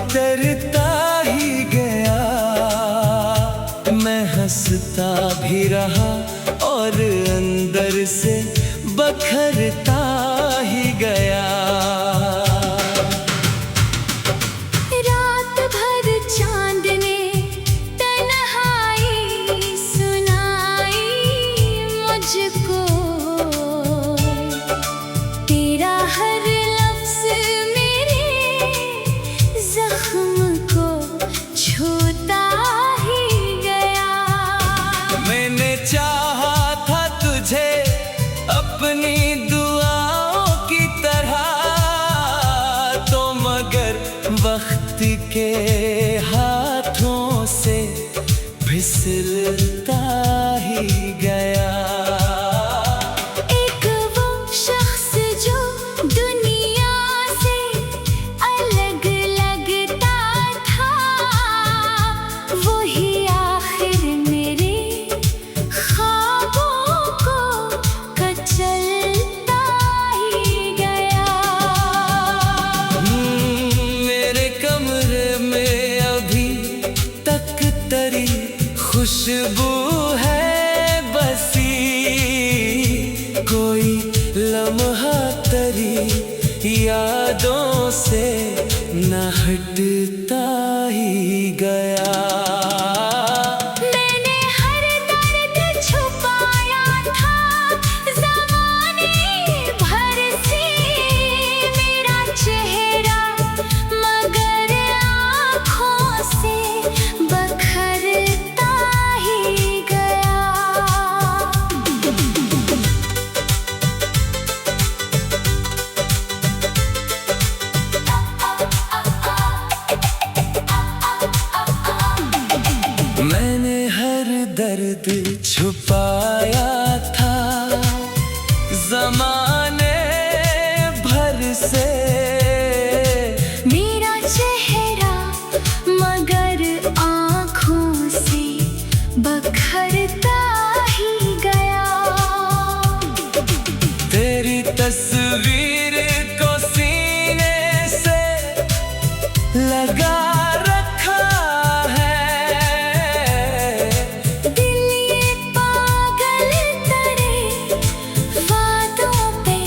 उतरता ही गया। मैं हंसता भी रहा और अंदर से बखरता ही गया। रात भर चांद ने तन्हाई सुनाई मुझको। तेरा हर लफ्ज़ मेरे जख्म को छूता ही गया। मैंने चाहा था तुझे अपनी दुआओं की तरह, तो मगर वक्त के हाथों से फिसलता ही गया। एक वो शख्स जो दुनिया से अलग लगता था, वही आखिर मेरे ख्वाबों को कचलता ही गया। मेरे कमरे में अभी तक तेरी खुशबू है बसी। कोई लम्हा तेरी यादों से न हटता ही गया। मैंने हर दर्द छुपाया था ज़माने भर से। मेरा चेहरा मगर आँखों से बखरता ही गया। मैंने हर दर्द छुपाया था ज़माने भर से। मेरा चेहरा मगर आँखों से बखरता ही गया। तेरी तस्वीर को सीने से लगा रखा है। दिल ये पागल तेरे वादों पे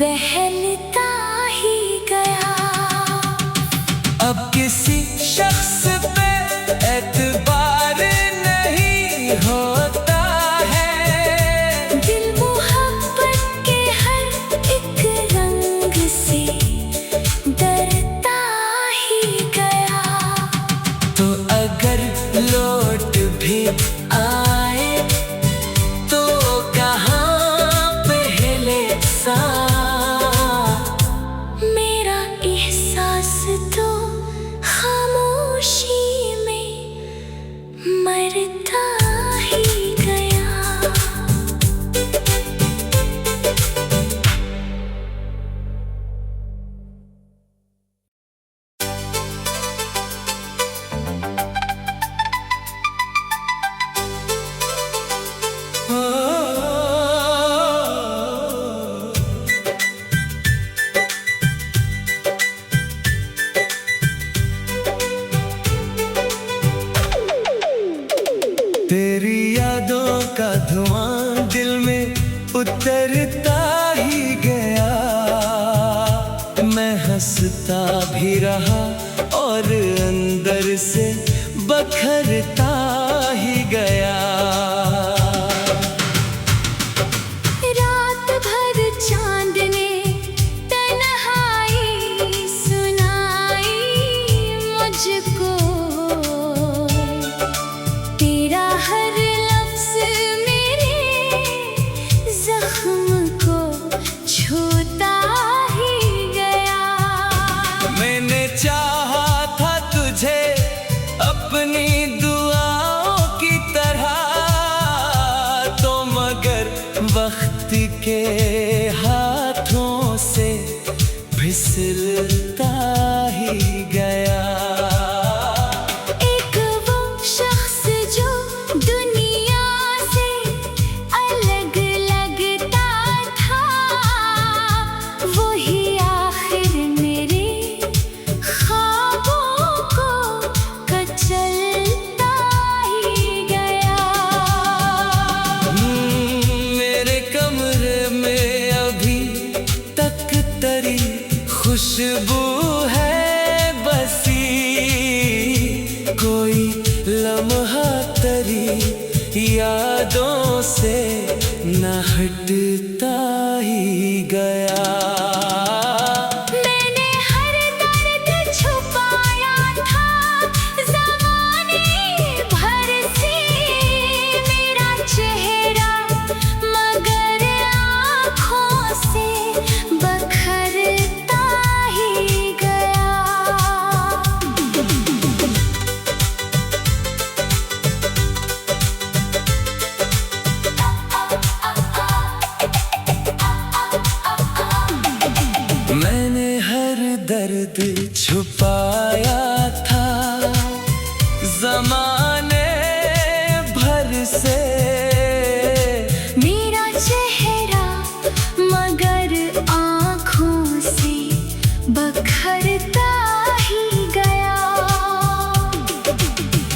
बहलता ही गया। अब किसी शख्स पे एतबार नहीं होता है। दिल मोहब्बत के हर एक रंग से डरता ही गया। तो अगर लौट भी आए तो कहाँ पहले सा। मेरा एहसास तो खामोशी में मरता ही गया। तेरी यादों का धुआं दिल में उतरता ही गया। मैं हंसता भी रहा और अंदर से बखरता ही गया। रात भर चांद ने तन्हाई सुनाई मुझको। तेरा हर लफ्ज़ मेरे जख्म को छूता ही गया। मैंने चाहा था तुझे अपनी दुआओं की तरह, तो मगर वक्त के हाथों से फिसलता ही गया। एक वो शख्स जो दुनिया से अलग लगता था, वही आखिर मेरे ख्वाबों यादों से न हटता ही गया। मैंने हर दर्द छुपाया था ज़माने भर से, मेरा चेहरा मगर आँखों से बखरता ही गया। मैंने हर दर्द छुपाया था ज़माने भर से, मेरा चेहरा मगर आँखों से बखरता ही गया।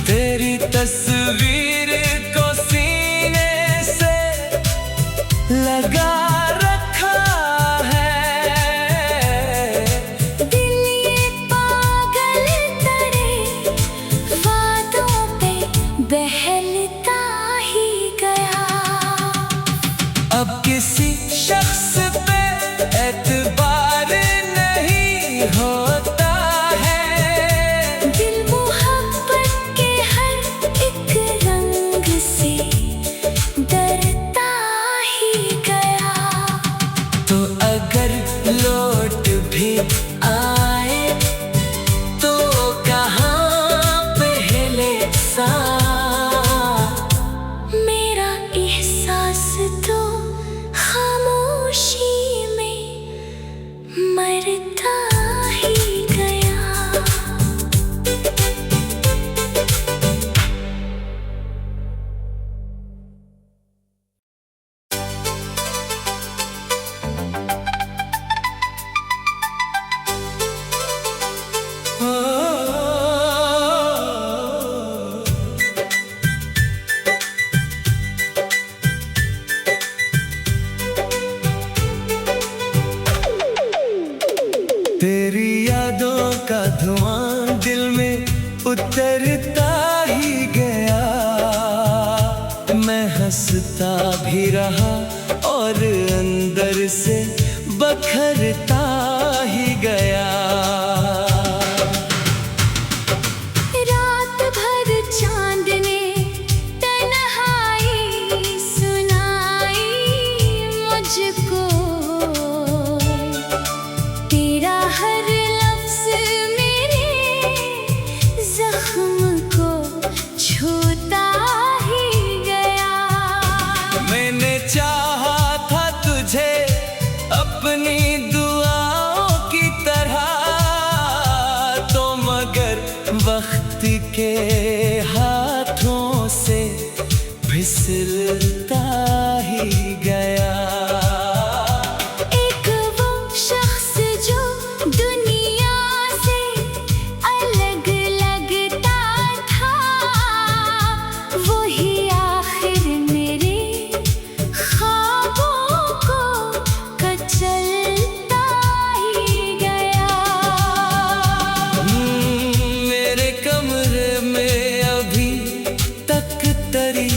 तेरी तस्वीर को सीने से लगा रखा है, दिल ये पागल तरह वादों पे बहलता ही गया। अब किसी शख्स पे एतबार नहीं होता है, दिल मोहब्बत के हर एक रंग से डरता ही गया। तो अगर लौट भी आए तो कहाँ पहले सा, मेरा एहसास तो खामोशी में मरता ही गया। तेरी यादों का धुआं दिल में उतरता ही गया। मैं हंसता भी रहा और अंदर से बखरता ही गया। रात भर चांद ने तन्हाई सुनाई मुझको, तेरा हर लफ्ज़ मेरे ज़ख्म को छूता ही गया। मैंने चाहा था तुझे अपनी दुआओं की तरह, तो मगर वक्त के हाथों से फिसलता ही गया। एक वो शख्स जो दुनिया से अलग लगता था, वही आखिर मेरे ख्वाबों को कचलता ही गया। मेरे कमरे में अभी तक तेरी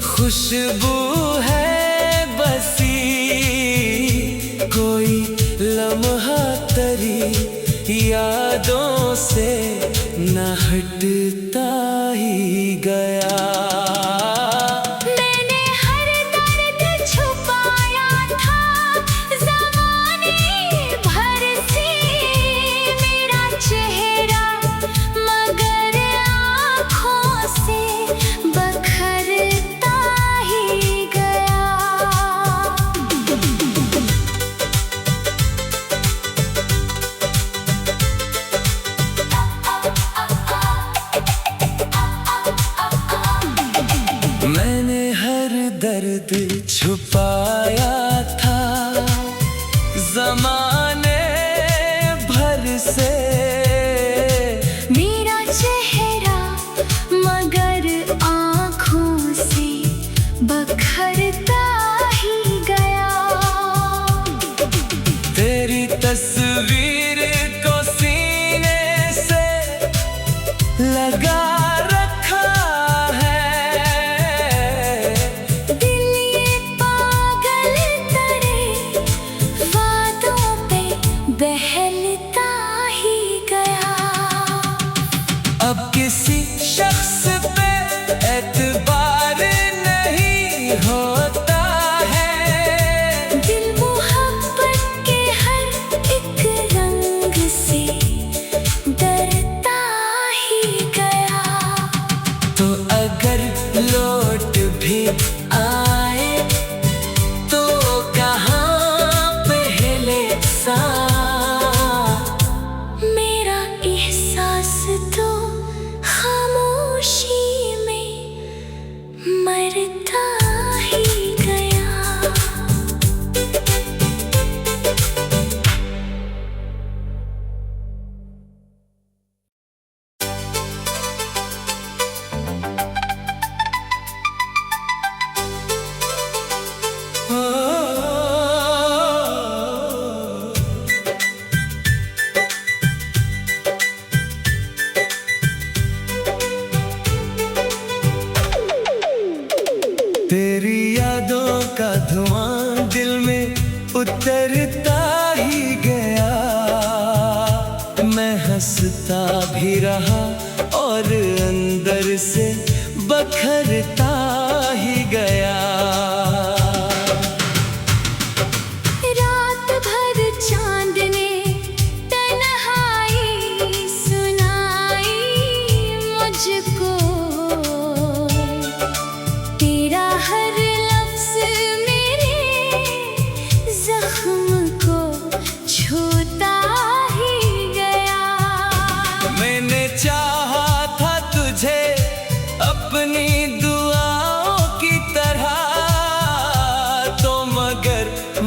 खुशबू है बसी, कोई लम्हा तेरी यादों से न हटता ही गया। मैंने हर दर्द छुपाया था ज़माने भर से, मेरा चेहरा मगर आँखों से बखरता ही गया। मैंने हर दर्द छुपाया था ज़माने भर से, मेरा चेहरा मगर आँखों से बखरता ही गया। तेरी तस्वीर को सीने से लगा रखा है, होता है। दिल मोहब्बत के हर एक रंग से डरता ही गया। तो अगर लौट भी आए तो कहाँ पहले सा। मेरा एहसास तो खामोशी में मरता ही गया। तेरी यादों का धुआं दिल में उतरता ही गया। मैं हंसता भी रहा और अंदर से बखरता ही गया। रात भर चांद ने तन्हाई सुनाई मुझको। तेरा हर लफ्ज़ मेरे ज़ख्म को छूता ही गया। मैंने चाहा था तुझे अपनी दुआओं की तरह, तो मगर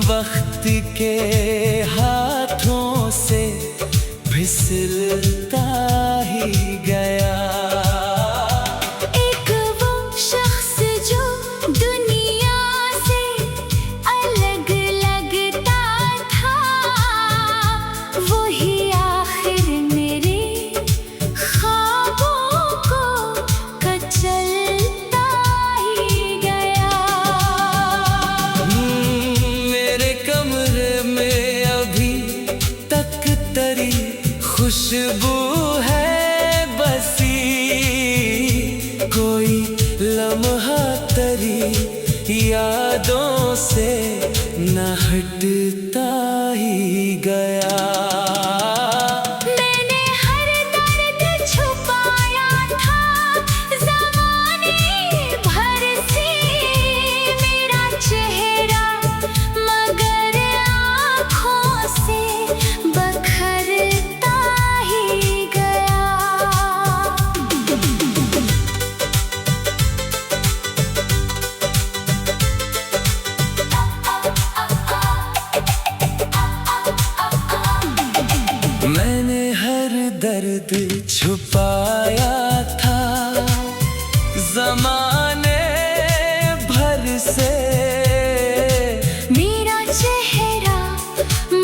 वक्त के हाथों से फिसलता ही गया। एक वो शख्स जो दुनिया से अलग लगता था, वही आखिर मेरे ख्वाबों को कचलता ही गया। मेरे कमरे में अभी तक तेरी खुशबू है बसी। कोई लम्हा तेरी यादों से न हटता ही गया। मैंने हर दर्द छुपाया था ज़माने भर से। मेरा चेहरा मगर आँखों से बखरता ही गया। मैंने हर दर्द छुपाया था ज़माने भर से। मेरा चेहरा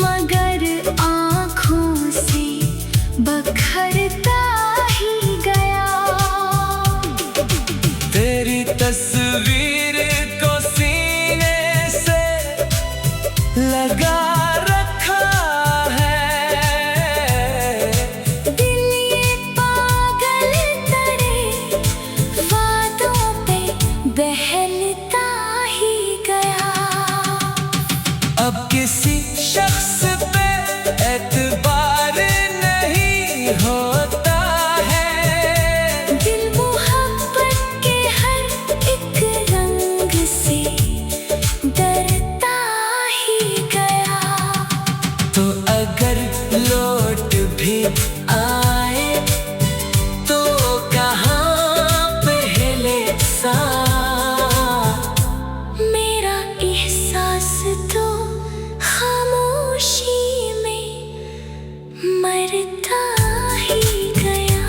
मगर आँखों से बखरता ही गया। तेरी तस्वीर को सीने से लगा रखा है। दिल ये पागल तेरे वादों पे बहलता ही गया। अब किसी शख्स पे एतबार नहीं होता है। दिल मोहब्बत के हर एक रंग से डरता ही गया। तो अगर लौट भी आए तो कहाँ पहले सा। मेरा एहसास तो खामोशी में मरता ही गया।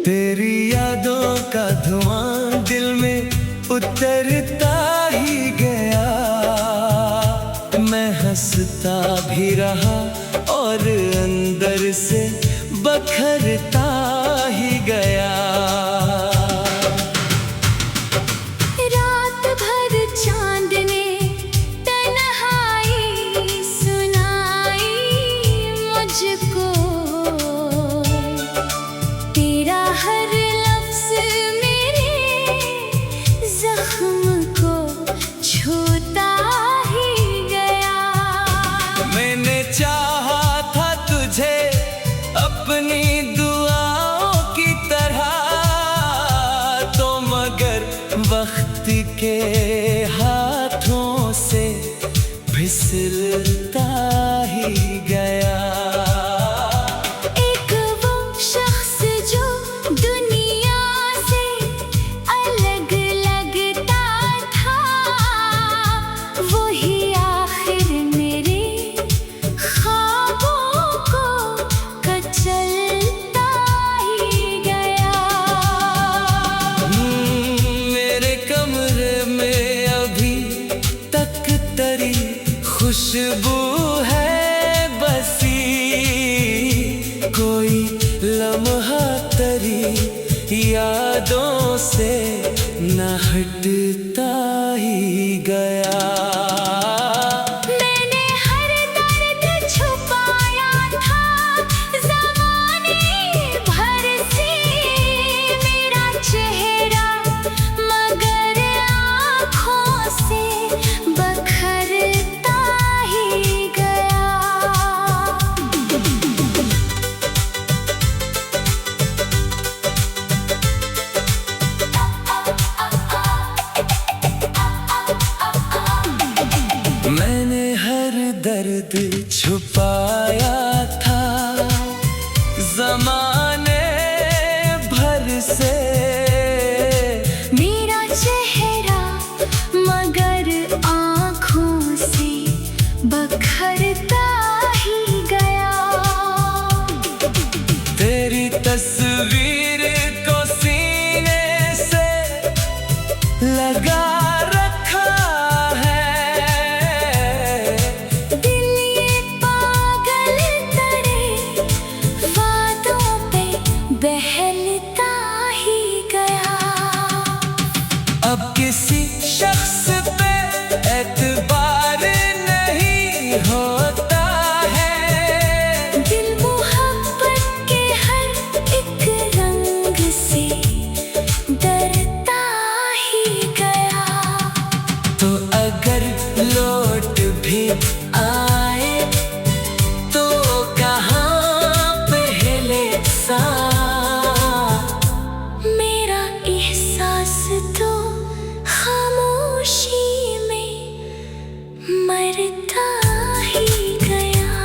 तेरी यादों का धुआं दिल में उतरता ही गया। मैं हंसता भी रहा और अंदर से बखरता ही गया। रात भर चांद ने तन्हाई सुनाई मुझको, तेरा हर लफ्ज मेरे जख्म को छूता ही गया। मैंने चाहा था तुझे अपनी दुआओं की तरह, तो मगर वक्त के हाथों से फिसलता ही गया। एक वो शख्स जो दुनिया से अलग लगता था, वही आखिर मेरे ख्वाबों को कचलता ही गया। मेरे कमरे में अभी तक तेरी खुशबू है बसी, कोई लम्हा तेरी यादों से न हटता ही गया। मैंने हर दर्द छुपाया था ज़माने भर से, मेरा चेहरा मगर आँखों से बखरता ही गया। मैंने हर दर्द छुपाया था ज़माने भर से, मेरा चेहरा मगर आँखों से बखरता ही गया। तेरी तस्वीर को सीने से लगा रखा है, दिल ये पागल तेरे वादों पे बहलता ही गया। अब किसी शख्स पे एतबार नहीं होता है, दिल मोहब्बत के हर एक रंग से डरता ही गया। तो अगर लौट भी आए तो कहाँ पहले सा, मेरा एहसास तो खामोशी में मरता ही गया।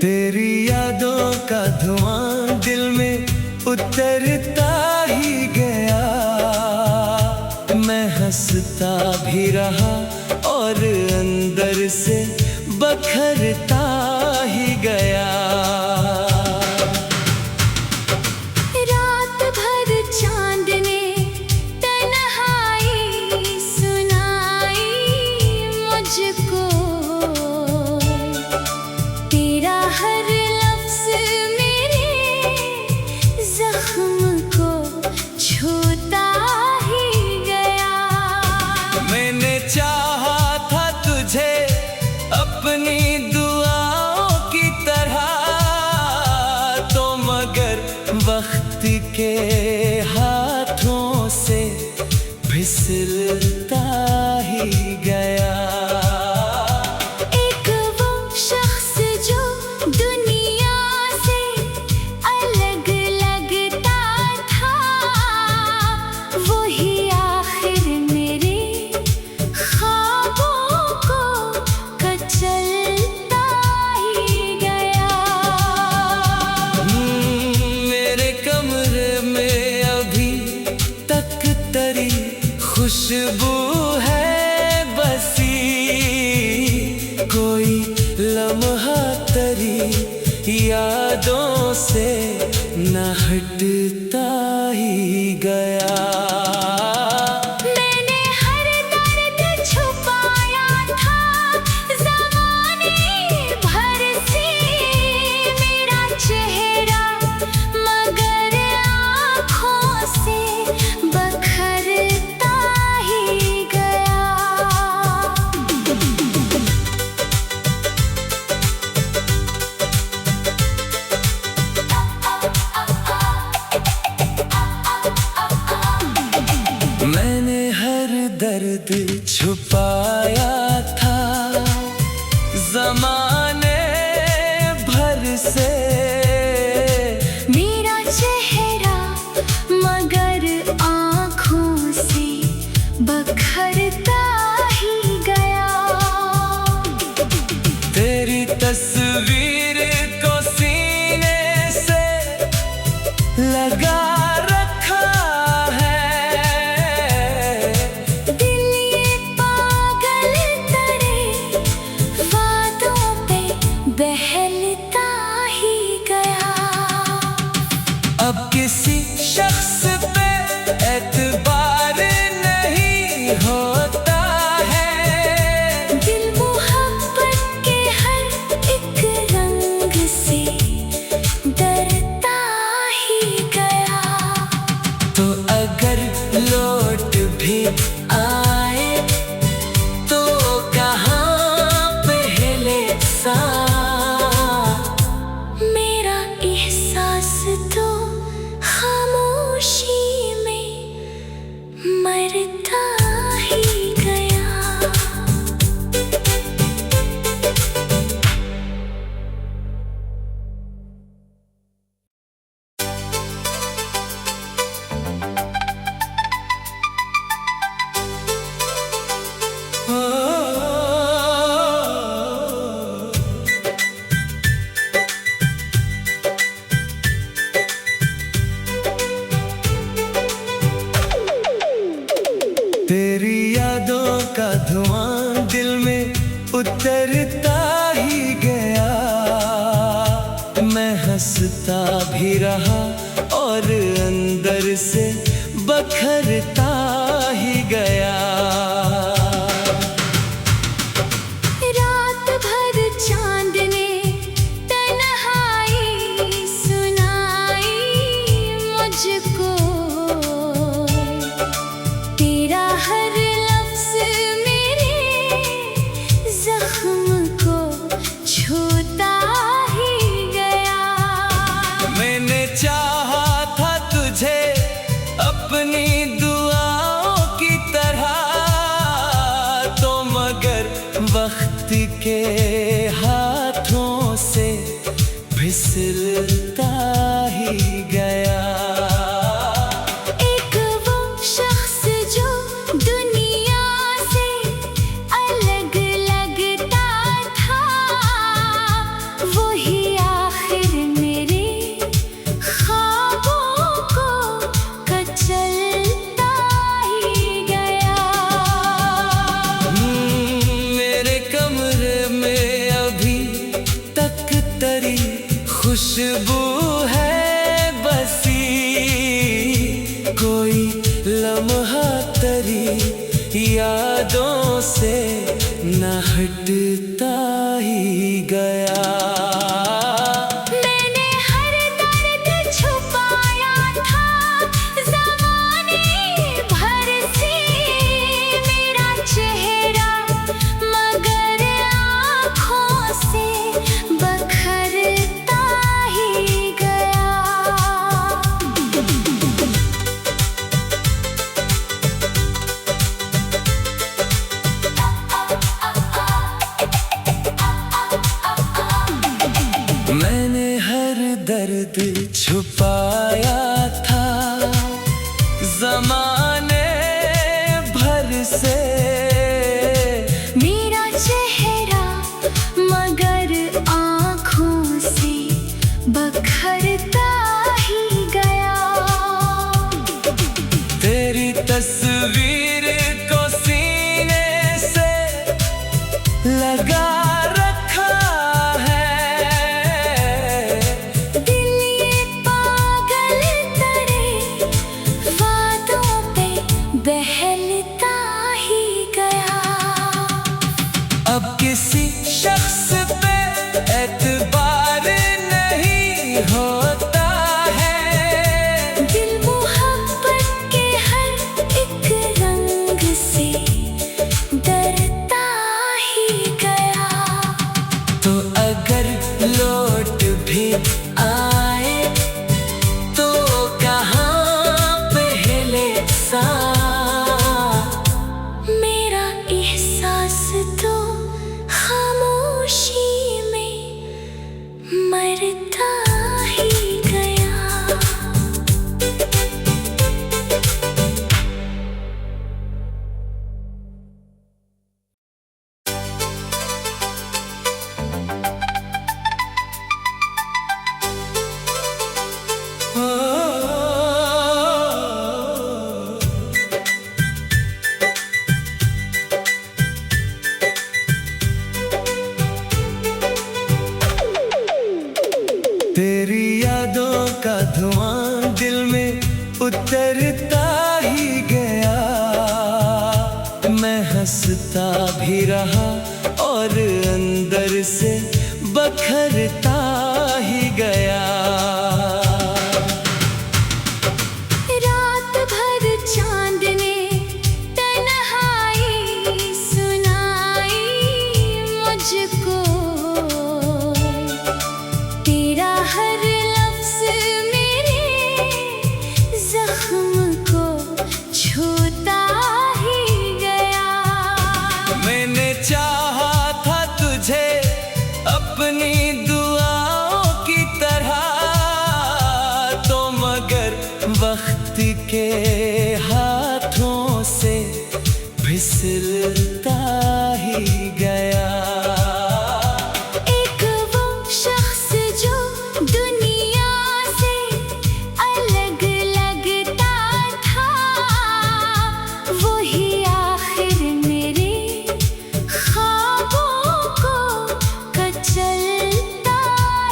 तेरी यादों का धुआं दिल में उतरता ही गया। मैं हंसता भी रहा और अंदर से बखरता ही गया। रात भर चांद ने तन्हाई सुनाई मुझको, तेरा हर लफ्ज मेरे जख्म को छूता ही गया। मैंने चाहा था तुझे अपनी दुआओं की तरह, तो मगर वक्त के हाथों से फिसलता ही गया। एक वो शख्स जो दुनिया से अलग लगता था, वही आखिर मेरे ख्वाबों को कचलता ही गया। तेरी यादों से न हटता ही गया। मैंने हर दर्द छुपाया था ज़माने भर से, मेरा चेहरा मगर आँखों से बखरता ही गया। मैंने हर दर्द छुपाया था ज़माने भर से, मेरा चेहरा मगर आँखों से बखरता ही गया। तेरी तस्वीर को सीने से लगा रखा है, दिल ये पागल तरह वादों पे बहलता ही गया। अब किसी शख्स पे एतबार नहीं होता है, दिल मोहब्बत के हर एक रंग से डरता ही गया। तो अगर लौट भी आए तो कहाँ पहले सा, मेरा एहसास तो खामोशी में मरता ही गया। तेरी यादों का धुआं दिल में उतरता ही गया। मैं हंसता भी रहा और अंदर से बखरता ही गया। रात भर चांद ने तन्हाई सुनाई मुझको, तेरा हर लफ्ज़ मेरे ज़ख्म को छूता ही गया। मैंने चाहा था तुझे अपनी दुआओं की तरह, तो मगर वक्त के हाथों से फिसलता ही गया। एक वो शख्स जो दुनिया से अलग लगता था, वही आखिर मेरे ख्वाबों को कचलता ही गया। मेरे कमरे में अभी तक तेरी खुशबू है बसी, कोई लम्हा तेरी यादों से न हटता ही गया। मैंने हर दर्द छुपाया था ज़माने भर से, मेरा चेहरा मगर आँखों से बखरता ही गया। मैंने हर दर्द छुपाया था ज़माने भर से, मेरा चेहरा मगर आँखों से बखरता ही गया। तेरी तस्वीर को सीने से लगा रखा है, भी आए तो कहाँ पहले सा। मेरा एहसास तो खामोशी में मरता ही गया। तेरी यादों का धुआं दिल में उतरता ही गया। मैं हंसता भी रहा और अंदर से बखरता ही गया। रात भर चांद ने तन्हाई सुनाई मुझको। तेरा हर लफ्ज़ मेरे ज़ख्म को छूता ही गया। मैंने चाहा था तुझे अपनी दुआओं की तरह, तो मगर वक्त के हाथों से फिसलता ही गया। एक वो शख्स जो दुनिया से अलग लगता था, वही आखिर मेरे ख्वाबों को कचलता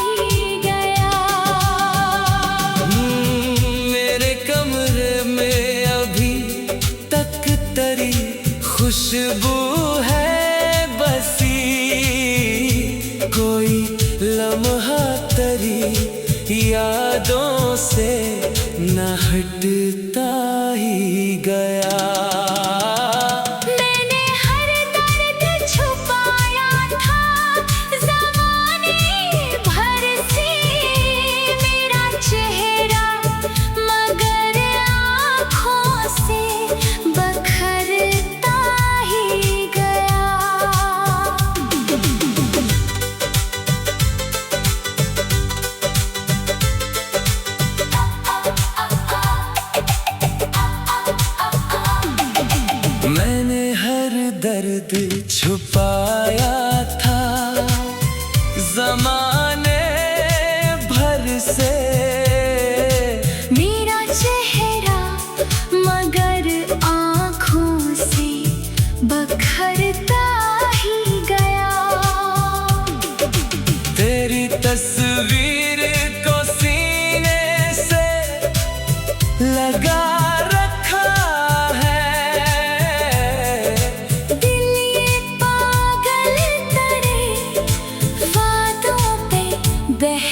ही गया। मेरे कमरे में अभी तक तेरी खुशबू है बसी। कोई लम्हा तेरी यादों से न हटता ही गया। मैंने हर दर्द छुपाया था ज़माने भर से। मेरा चेहरा मगर आँखों से बखरता ही गया। मैंने हर दर्द छुपाया था ज़माने भर से। मेरा चेहरा मगर आँखों से बखरता ही गया। तेरी तस्वीर को सीने से लगा रखा है। दिल ये पागल तेरे वादों पे बह